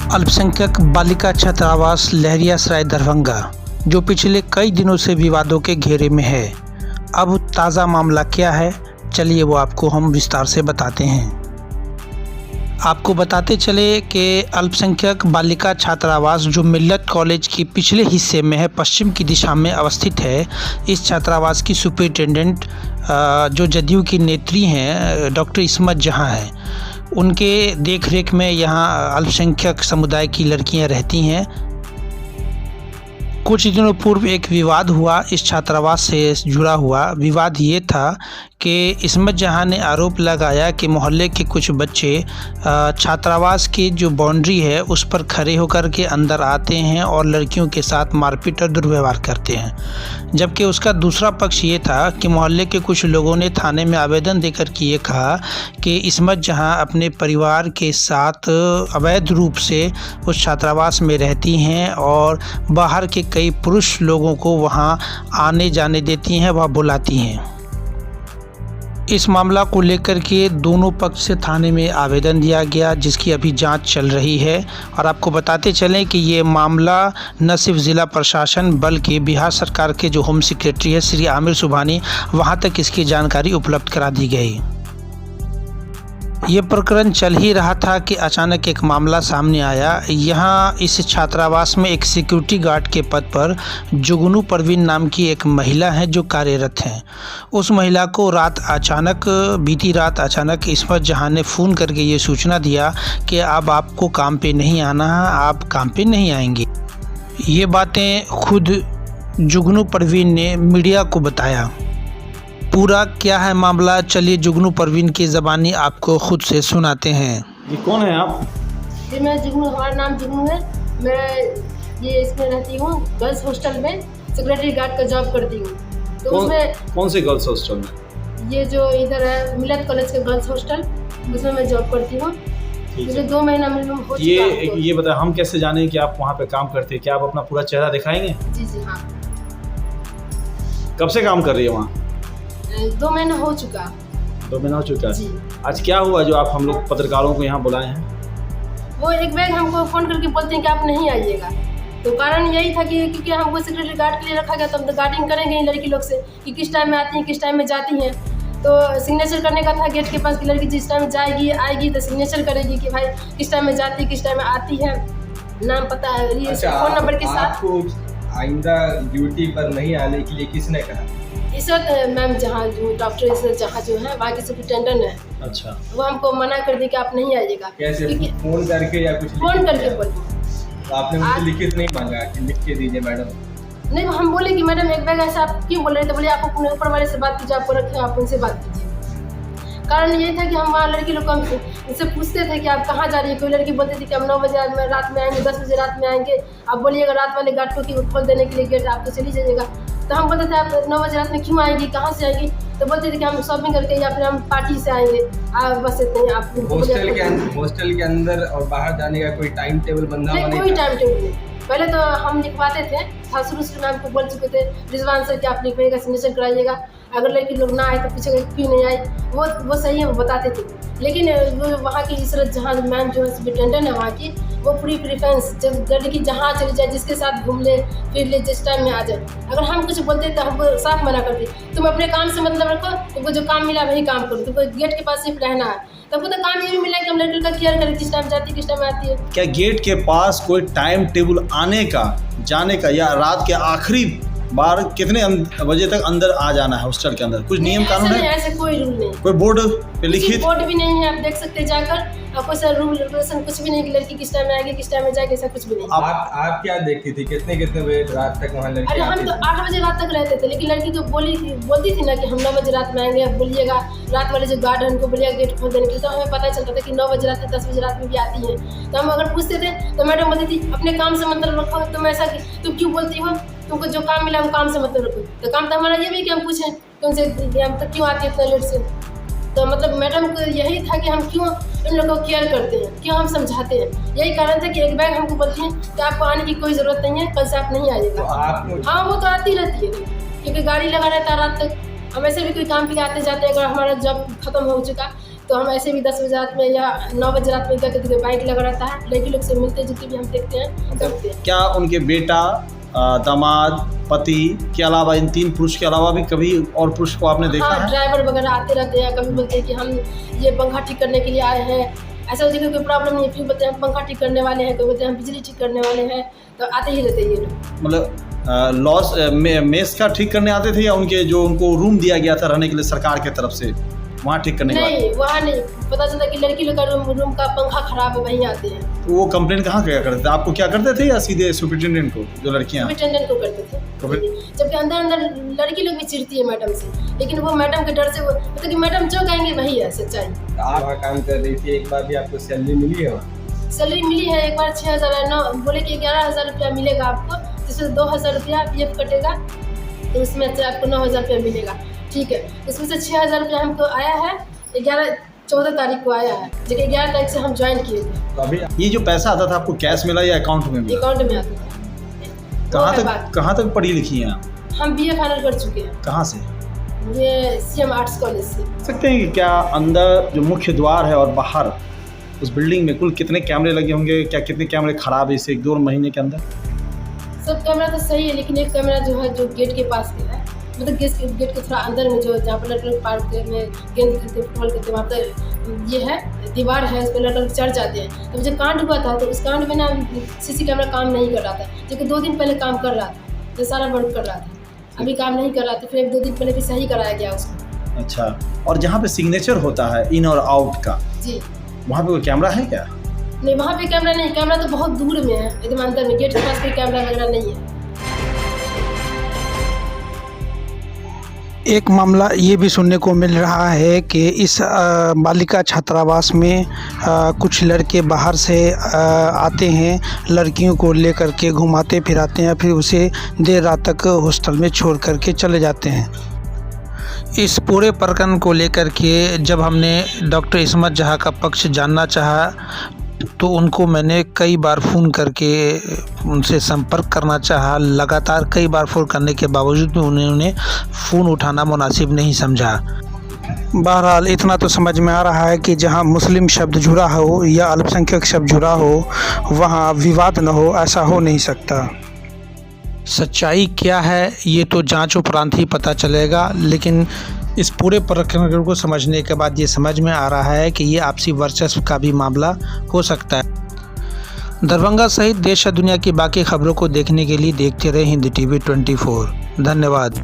अल्पसंख्यक बालिका छात्रावास लहरियासराय दरभंगा, जो पिछले कई दिनों से विवादों के घेरे में है। अब ताज़ा मामला क्या है, चलिए वो आपको हम विस्तार से बताते हैं। आपको बताते चले कि अल्पसंख्यक बालिका छात्रावास जो मिल्लत कॉलेज की पिछले हिस्से में है, पश्चिम की दिशा में अवस्थित है। इस छात्रावास की सुपरिटेंडेंट जो जदयू की नेत्री हैं डॉक्टर इस्मत जहां हैं, उनके देखरेख में यहाँ अल्पसंख्यक समुदाय की लड़कियां रहती हैं। कुछ दिनों पूर्व एक विवाद हुआ इस छात्रावास से जुड़ा हुआ। विवाद ये था कि इस्मत जहां ने आरोप लगाया कि मोहल्ले के कुछ बच्चे छात्रावास की जो बाउंड्री है उस पर खड़े होकर के अंदर आते हैं और लड़कियों के साथ मारपीट और दुर्व्यवहार करते हैं। जबकि उसका दूसरा पक्ष ये था कि मोहल्ले के कुछ लोगों ने थाने में आवेदन देकर के ये कहा कि इस्मत जहां अपने परिवार के साथ अवैध रूप से उस छात्रावास में रहती हैं और बाहर के कई पुरुष लोगों को वहां आने जाने देती हैं, वह बुलाती हैं। इस मामला को लेकर के दोनों पक्ष से थाने में आवेदन दिया गया, जिसकी अभी जांच चल रही है। और आपको बताते चलें कि ये मामला न सिर्फ ज़िला प्रशासन बल्कि बिहार सरकार के जो होम सेक्रेटरी है श्री आमिर सुबहानी, वहां तक इसकी जानकारी उपलब्ध करा दी गई। ये प्रकरण चल ही रहा था कि अचानक एक मामला सामने आया। यहाँ इस छात्रावास में एक सिक्योरिटी गार्ड के पद पर जुगनू परवीन नाम की एक महिला है जो कार्यरत हैं। उस महिला को बीती रात अचानक इस्मत जहां ने फ़ोन करके ये सूचना दिया कि अब आपको काम पे नहीं आना है, आप काम पे नहीं आएंगे। ये बातें खुद जुगनू परवीन ने मीडिया को बताया। पूरा क्या है मामला, चलिए जुगनू परवीन की ज़बानी आपको खुद से सुनाते हैं। ये कौन है आप? जी मैं जुगनू, हमारा नाम जुगनू है। मैं ये इसमें रहती हूँ गर्ल्स हॉस्टल में, सेक्रेटरी गार्ड का जॉब करती हूँ। तो उसमें कौन से गर्ल्स हॉस्टल में? ये जो इधर है मिल्लत कॉलेज के गर्ल्स हॉस्टल, उसमें मैं जॉब करती हूँ। मुझे 2 महीना मिनिमम हो चुका है। ये बताएं, हम कैसे जाने कि आप वहाँ पे काम करते हैं? क्या आप अपना पूरा चेहरा दिखाएंगे? जी हाँ। कब से काम कर रही है वहाँ? 2 महीना हो चुका। 2 महीना हो चुका जी। है। आज क्या हुआ जो आप हम लोग पत्रकारों को यहाँ बुलाए हैं? वो एक बैग हमको फ़ोन करके बोलते हैं कि आप नहीं आइएगा। तो कारण यही था कि क्योंकि हमको सेक्रेटरी गार्ड के लिए रखा गया, तो हम तो गार्डिंग करेंगे इन लड़की लोग से कि किस टाइम में आती हैं, किस टाइम में जाती हैं। तो सिग्नेचर करने का था गेट के पास कि लड़की जिस टाइम में जाएगी आएगी तो सिग्नेचर करेगी कि भाई किस टाइम में जाती है, किस टाइम में आती है, नाम पता है, फ़ोन नंबर के साथ। आपको आइंदा ड्यूटी पर नहीं आने के लिए किसने कहा? इस वक्त मैम जहाँ जो डॉक्टर इस जहाँ जो है वहाँ की सुपरिटेंडेंट है, अच्छा, वो हमको मना कर दी कि आप नहीं आइएगा। कैसे? फोन करके या कुछ? फ़ोन करके बोली। तो आपने मुझे लिखित नहीं मांगा कि लिख के दीजिए मैडम? नहीं, हम बोले कि मैडम एक बैग ऐसा आप क्यों बोल रहे थे? बोले आप अपने ऊपर वाले से बात कीजिए, आपको रखे आप उनसे बात कीजिए। कारण यही था कि हम वहाँ लड़की लोग को उनसे पूछते थे कि आप कहाँ जा रही है। कोई लड़की बोलती थी कि हम 9 बजे रात में आएंगे, 10 बजे रात में आएंगे। आप बोलिएगा रात वाले गार्ड को कि खोल देने के लिए गेट, आप तो चली जाइएगा। तो हम बोलते थे आप 9 बजे रात में क्यों आएगी, कहाँ से आएगी? तो बोलते थे कि हम शॉपिंग करके या फिर हम पार्टी से आएंगे। बस इतने ही। आप हॉस्टल के अंदर और बाहर जाने का कोई टाइम टेबल बंधा हुआ नहीं? कोई टाइम टेबल नहीं। पहले तो हम लिखवाते थे, शुरू से मैम को बोल चुके थे रिजवान सर कि आप लिखवाइएगा, सिग्नेचर कराइएगा। अगर लड़की लोग ना आए तो पूछेगा क्यों नहीं आई, वो सही है, वो बताते थे। लेकिन वो वहाँ की इशरत जहाँ मैम जो है सुपरिटेंडेंट है वहाँ की, वो पूरी प्रेफरेंस जब लड़की जहाँ चली जाए, जिसके साथ घूम ले फिर ले, जिस टाइम में आ जाए। अगर हम कुछ बोलते तो हमको साफ मना करते, तुम अपने काम से मतलब रखो, तुमको जो काम मिला वही काम करो, तुमको गेट के पास सिर्फ रहना है। तब तो काम ये भी मिला कि हम लड़की का केयर करें, किस टाइम जाती है, किस टाइम आती है। क्या गेट के पास कोई टाइम टेबल आने का, जाने का, या रात के आखिरी बार कितने बजे तक अंदर आ जाना है हॉस्टल के अंदर? कुछ नियम कानून है? ऐसे कोई रूल नहीं, कोई बोर्ड पे लिखित? बोर्ड भी नहीं है, आप देख सकते हैं जाकर। कोई सा रूल रेगुलेशन कुछ भी नहीं कि लड़की किस टाइम में आएगी, किस टाइम में जाएगी, ऐसा कुछ भी नहीं। आप क्या देखती थी? कितने बजे रात तक वहाँ लड़की? अरे हम तो 8 बजे रात तक रहते थे, लेकिन लड़की तो बोलती थी ना कि हम 9 बजे रात में आएंगे। अब बोलिएगा रात वाले जो गार्ड है उनको बोलिएगा गेट खोल देने के लिए, तो हमें पता चलता था कि 9 बजे रात, 10 बजे रात में भी आती है। तो हम अगर पूछते थे तो मैडम बोलती थी अपने काम से मतलब रखो, तुम ऐसा तुम क्यों बोलती हो, तुमको जो काम मिला वो काम से मतलब रखो। तो काम तो हमारा ये भी कि हम पूछें तुमसे हम तो क्यों आती है इतना लेट से। तो मतलब मैडम को यही था कि हम क्यों इन लोगों को केयर करते हैं, क्यों हम समझाते हैं। यही कारण था कि एक बैग हमको बोलती हैं कि आपको आने की कोई ज़रूरत नहीं है, कल से आप नहीं आइएगा। हाँ, वो तो आती रहती है क्योंकि गाड़ी लगा रहता है रात तक। हम ऐसे भी कोई काम के लिए आते जाते, अगर हमारा जॉब खत्म हो चुका तो हम ऐसे भी 10 बजे रात में या 9 बजे रात में क्या कहते हैं बाइक लगा रहता है, लड़की लोग से मिलते जुलते भी हम देखते हैं, करते हैं। क्या उनके बेटा, दामाद, पति के अलावा, इन 3 पुरुष के अलावा भी कभी और पुरुष को आपने देखा हाँ, है? ड्राइवर वगैरह आते रहते हैं, कभी बोलते हैं कि हम ये पंखा ठीक करने के लिए आए हैं, ऐसा होता है कि कोई प्रॉब्लम नहीं है, फिर बोलते हैं हम पंखा ठीक करने वाले हैं, कोई बोलते हैं हम बिजली ठीक करने वाले हैं, तो आते ही रहते हैं ये लोग। मतलब लॉस मेस का ठीक करने आते थे या उनके जो उनको रूम दिया गया था रहने के लिए सरकार की तरफ से, वहाँ ठीक करने के बाद? नहीं, वहाँ नहीं, पता चलता कि लड़की लोग का रूम का पंखा खराब है, वहीं आते हैं। तो वो कंप्लेन कहाँ क्या करते थे? आपको क्या करते थे या सीधे सुपरिटेंडेंट को, जो लड़कियाँ? सुपरिटेंडेंट को करते थे। जबकि अंदर अंदर लड़की लोग भी चिढ़ती है मैडम से, लेकिन वो मैडम के डर से वो मतलब कि मैडम जो कहेंगे वही है सच्चाई। आप वहाँ काम कर रही थी, एक बार भी आपको सैलरी मिली है वहाँ? सैलरी मिली है, एक बार 6,000 बोले कि 11,000 रुपया मिलेगा आपको, जिसमें 2,000 रुपया PF कटेगा, तो उसमें से आपको 9,000 रुपया मिलेगा, ठीक है। उसमें से 6,000 रुपया हमको आया है 14 तारीख को आया है, जो कि 11 तारीख से हम ज्वाइन किए थे। तो अभी ये जो पैसा आता था आपको कैश मिला या अकाउंट में मिला? अकाउंट में आता था। कहाँ तक पढ़ी लिखी हैं आप? हम BA फाइनल कर चुके हैं। कहाँ से? ये CM आर्ट्स कॉलेज से। सकते हैं कि क्या अंदर जो मुख्य द्वार है और बाहर उस बिल्डिंग में कुल कितने कैमरे लगे होंगे? क्या कितने कैमरे खराब है इस 1-2 महीने के अंदर? सब कैमरा तो सही है, लेकिन एक कैमरा जो है जो गेट के पास के है, मतलब गेट के थोड़ा अंदर में, जो जहाँ पर लड़के पार्क में गेंद खेलते फुटबॉल खेलते, वहाँ पर ये है दीवार है, उस पर लड़के चढ़ जाते हैं। तो जब कांड हुआ था तो उस कांड में ना CC कैमरा काम नहीं कर रहा था, जो कि 2 दिन पहले काम कर रहा था, तो सारा वर्क कर रहा था, अभी काम नहीं कर रहा था, फिर 1-2 दिन पहले भी सही कराया गया उसको। अच्छा, और जहाँ पे सिग्नेचर होता है इन और आउट का, जी, वहाँ पे कोई कैमरा है क्या? नहीं, वहाँ पे कैमरा नहीं, कैमरा तो बहुत दूर में है, एकदम अंदर में, गेट के पास कोई कैमरा वगैरह नहीं है। एक मामला ये भी सुनने को मिल रहा है कि इस बालिका छात्रावास में कुछ लड़के बाहर से आते हैं, लड़कियों को लेकर के घुमाते फिराते हैं, फिर उसे देर रात तक हॉस्टल में छोड़ करके चले जाते हैं। इस पूरे प्रकरण को लेकर के जब हमने डॉक्टर इस्मत जहाँ का पक्ष जानना चाहा, तो उनको मैंने कई बार फ़ोन करके उनसे संपर्क करना चाहा। लगातार कई बार फ़ोन करने के बावजूद भी उन्होंने फ़ोन उठाना मुनासिब नहीं समझा। बहरहाल इतना तो समझ में आ रहा है कि जहां मुस्लिम शब्द जुड़ा हो या अल्पसंख्यक शब्द जुड़ा हो, वहां विवाद न हो, ऐसा हो नहीं सकता। सच्चाई क्या है ये तो जांच उपरांत ही पता चलेगा, लेकिन इस पूरे प्रकरण को समझने के बाद ये समझ में आ रहा है कि ये आपसी वर्चस्व का भी मामला हो सकता है। दरभंगा सहित देश और दुनिया की बाकी खबरों को देखने के लिए देखते रहे हिंदी TV 24। धन्यवाद।